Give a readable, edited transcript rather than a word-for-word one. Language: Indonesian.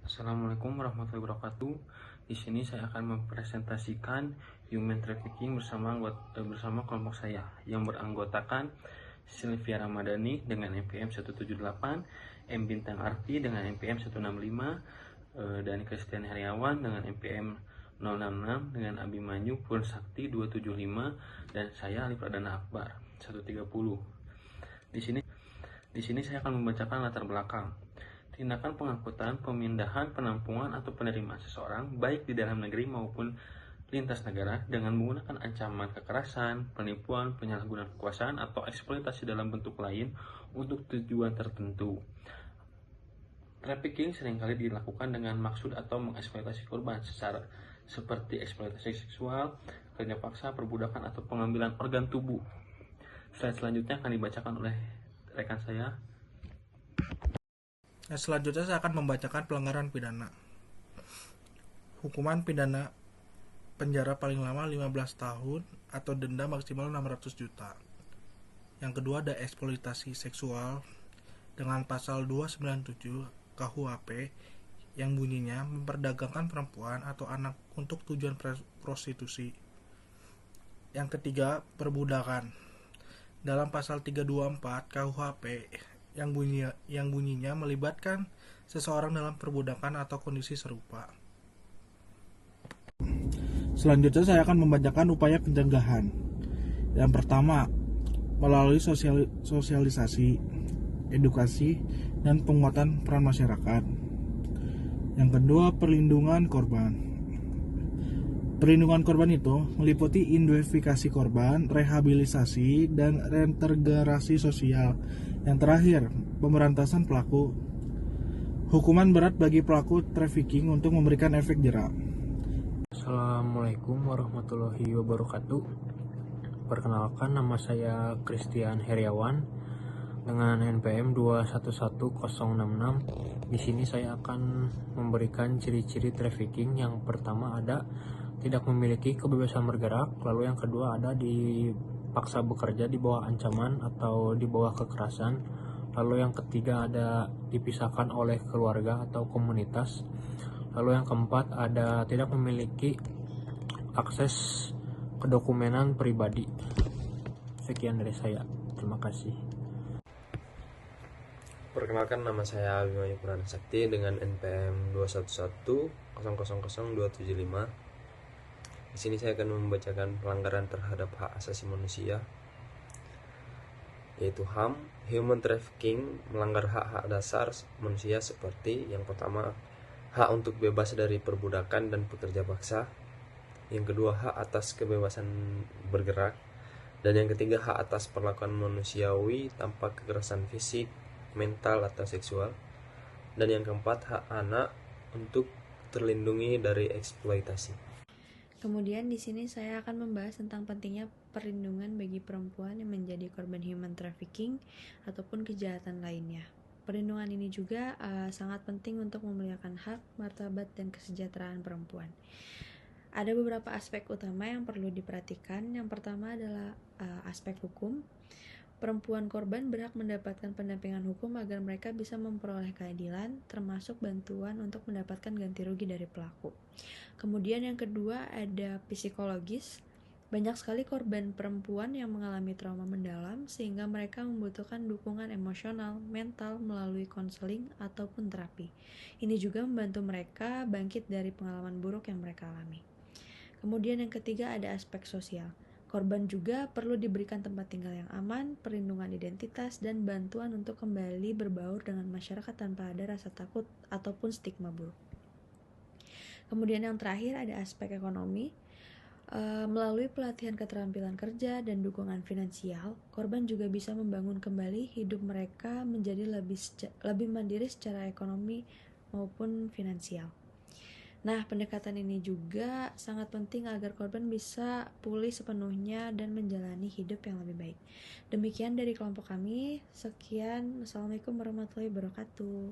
Assalamualaikum warahmatullahi wabarakatuh. Di sini saya akan mempresentasikan human trafficking bersama kelompok saya yang beranggotakan Sylvia Ramadhani dengan NPM 178, M Bintang Arti dengan NPM 165, dan Christian Heriawan dengan NPM 066, dengan Abimanyu Pursakti 275, dan saya Ali Pradana Akbar 130. Di sini saya akan membacakan latar belakang. Tindakan pengangkutan, pemindahan, penampungan, atau penerimaan seseorang baik di dalam negeri maupun lintas negara dengan menggunakan ancaman kekerasan, penipuan, penyalahgunaan kekuasaan, atau eksploitasi dalam bentuk lain untuk tujuan tertentu. Trafficking seringkali dilakukan dengan maksud atau mengeksploitasi korban seperti eksploitasi seksual, kerja paksa, perbudakan, atau pengambilan organ tubuh. Slide selanjutnya akan dibacakan oleh rekan saya. Selanjutnya saya akan membacakan pelanggaran pidana. Hukuman pidana penjara paling lama 15 tahun atau denda maksimal 600 juta. Yang kedua ada eksploitasi seksual dengan pasal 297 KUHP yang bunyinya memperdagangkan perempuan atau anak untuk tujuan prostitusi. Yang ketiga, perbudakan dalam pasal 324 KUHP yang bunyinya melibatkan seseorang dalam perbudakan atau kondisi serupa. Selanjutnya saya akan membacakan upaya pencegahan. Yang pertama, melalui sosialisasi, edukasi, dan penguatan peran masyarakat. Yang kedua, perlindungan korban. Perlindungan korban itu meliputi identifikasi korban, rehabilitasi, dan reintegrasi sosial. Yang terakhir, pemberantasan pelaku. Hukuman berat bagi pelaku trafficking untuk memberikan efek jera. Assalamualaikum warahmatullahi wabarakatuh. Perkenalkan, nama saya Christian Heriawan dengan NPM 211066. Di sini saya akan memberikan ciri-ciri trafficking. Yang pertama ada tidak memiliki kebebasan bergerak, lalu yang kedua ada dipaksa bekerja di bawah ancaman atau di bawah kekerasan, lalu yang ketiga ada dipisahkan oleh keluarga atau komunitas, lalu yang keempat ada tidak memiliki akses kedokumenan pribadi. Sekian dari saya, terima kasih. Perkenalkan, nama saya Abimanyu Pursakti dengan NPM 211000275. Di sini saya akan membacakan pelanggaran terhadap hak asasi manusia, yaitu HAM. Human trafficking melanggar hak-hak dasar manusia seperti yang pertama, hak untuk bebas dari perbudakan dan pekerja paksa. Yang kedua, hak atas kebebasan bergerak. Dan yang ketiga, hak atas perlakuan manusiawi tanpa kekerasan fisik, mental, atau seksual. Dan yang keempat, hak anak untuk terlindungi dari eksploitasi. Kemudian di sini saya akan membahas tentang pentingnya perlindungan bagi perempuan yang menjadi korban human trafficking ataupun kejahatan lainnya. Perlindungan ini juga sangat penting untuk memuliakan hak, martabat, dan kesejahteraan perempuan. Ada beberapa aspek utama yang perlu diperhatikan. Yang pertama adalah aspek hukum. Perempuan korban berhak mendapatkan pendampingan hukum agar mereka bisa memperoleh keadilan, termasuk bantuan untuk mendapatkan ganti rugi dari pelaku. Kemudian yang kedua ada psikologis. Banyak sekali korban perempuan yang mengalami trauma mendalam sehingga mereka membutuhkan dukungan emosional, mental melalui konseling ataupun terapi. Ini juga membantu mereka bangkit dari pengalaman buruk yang mereka alami. Kemudian yang ketiga ada aspek sosial. Korban juga perlu diberikan tempat tinggal yang aman, perlindungan identitas, dan bantuan untuk kembali berbaur dengan masyarakat tanpa ada rasa takut ataupun stigma buruk. Kemudian yang terakhir ada aspek ekonomi. Melalui pelatihan keterampilan kerja dan dukungan finansial, korban juga bisa membangun kembali hidup mereka menjadi lebih mandiri secara ekonomi maupun finansial. Nah, pendekatan ini juga sangat penting agar korban bisa pulih sepenuhnya dan menjalani hidup yang lebih baik. Demikian dari kelompok kami. Sekian. Wassalamualaikum warahmatullahi wabarakatuh.